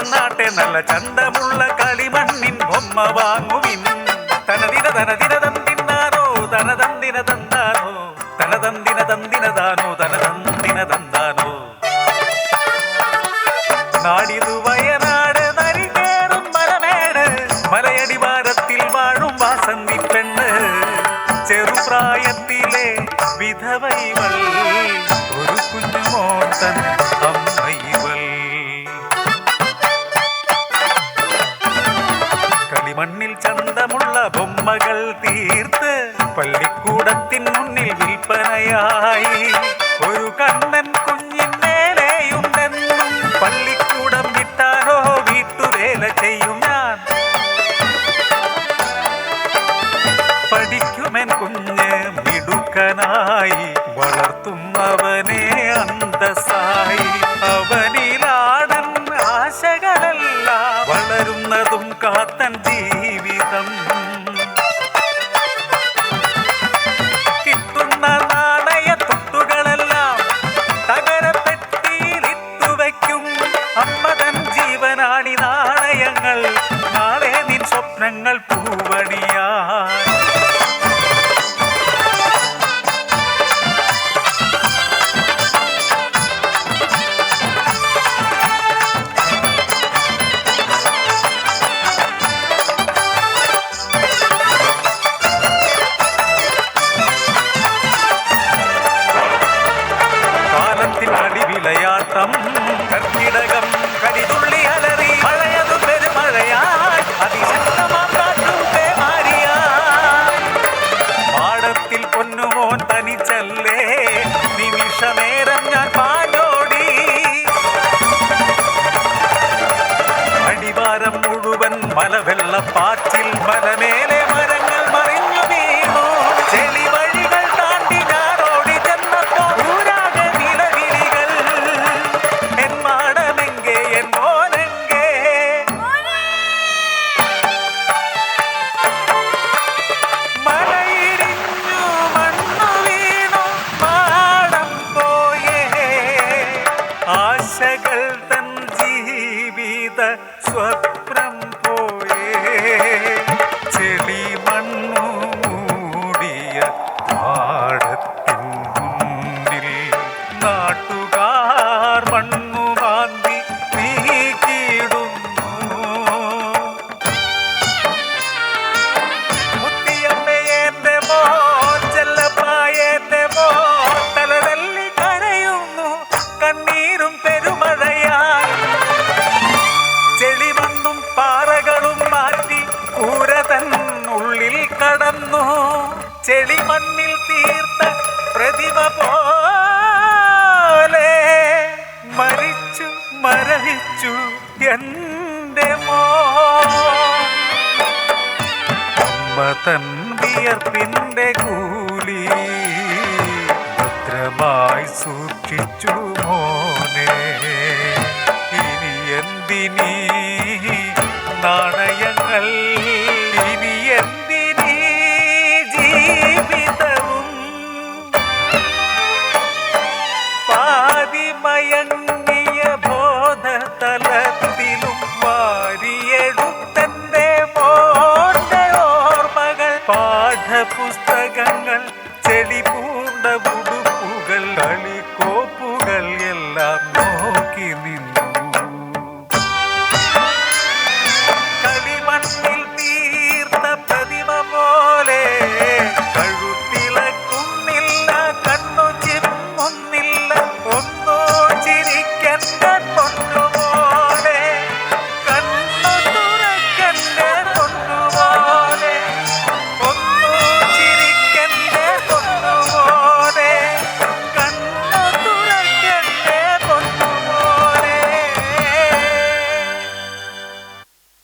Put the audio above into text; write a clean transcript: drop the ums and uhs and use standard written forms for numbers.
വന്നാട്ടെ നല്ല ചന്തമുള്ള കളിമണ്ണിൻ ബൊമ്മ വാങ്ങുവിൻ. തനദിന തനദിന തന്തിന്നാനോ തനതന്തിന തന്താനോ തനതന്തിന തന്തിനതാനോ തനതന്തിന തന്താനോ. നാടിതു വയനാട് നരികേറും മലമേട് മലയടിവാരത്തിൽ വാഴും വാസന്തി പെണ്ണ്. ചെറുപ്രായത്തിലെ വിധവൈവൾ ഒരു കുഞ്ഞുമോത്തൻ അമ്മൈവൾ. കളിമണ്ണിൽ ചന്തമുള്ള ബൊമ്മകൾ തീർത്ത് പള്ളിക്കൂടത്തിൻ മുന്നിൽ വിൽപ്പനയായി. ഒരു കണ്ണൻ കുഞ്ഞിന്മേലെയുണ്ടെന്നും പള്ളിക്കൂടം വിട്ടാലോ വീട്ടുവേല ചെയ്യും ഞാൻ. പഠിക്കുമെൻ കുഞ്ഞ് മിടുക്കനായി വളർത്തും അവനെ അന്തസ്സായി. അവനിലാടൻ ആശകളല്ല വളരുന്നതും കാത്തൻ ജീവിതം. കിട്ടുന്ന നാണയത്തുട്ടുകളെല്ലാം തകരപ്പെട്ടിയിലിട്ടു വയ്ക്കും. അമ്മതൻ ജീവനാണി നാണയങ്ങൾ നാളെ നിൻ സ്വപ്നങ്ങൾ പൂവണിയാ. വിളയാട്ടം കർക്കിടകം കരിതുള്ളി അലറി മഴയതു പെരുമഴയായി അതിശക്തമാം കാറ്റും പേമാരിയായി. പാടത്തിൽ പൊന്നുമോൻ തനിച്ചല്ലേ നിമിഷനേരം ഞാൻ പാഞ്ഞോടി. അടിവാരം മുഴുവൻ മലവെള്ളപ്പാച്ചിൽ മലമേലെ മരങ്ങൾ മറിഞ്ഞു വീണു. ചെളി വഴികൾ താണ്ടി ഞാനോടി ചെന്നപ്പോ ഊരാകെ നിലവിളികൾ. N മാടമെങ്കേ N മോനെങ്കേ. മലയിടിഞ്ഞു മണ്ണു വീണു പാടം പോയേ. ആശകൾ തൻ ജീവിത സ്വപ്നം പോയേ. ചെളി മണ്ണു മൂടിയ പാടത്തിൻ മുന്നിൽ നാട്ടുകാർ മണ്ണു മാന്തി നീക്കിയിടുന്നു. മുത്തിയമ്മയെന്റെ മോൻ ചെല്ലപ്പായെന്റെ മോൻ തലതല്ലി കരയുന്നു കണ്ണീരും പെരുമഴയായി. ചെളിമണ്ണും പാറകളും മാറ്റി കൂര തൻ ഉള്ളിൽ കടന്നു. ചെളിമണ്ണിൽ തീർത്ത പ്രതിമ പോലെ മരിച്ചു മരവിച്ചു എന്റെ മോൻ. അമ്മ തൻ വിയർപ്പിന്റെ കൂലി ഭദ്രമായി സൂക്ഷിച്ചു മോനെ. ഇനി എന്തിനീ നാണ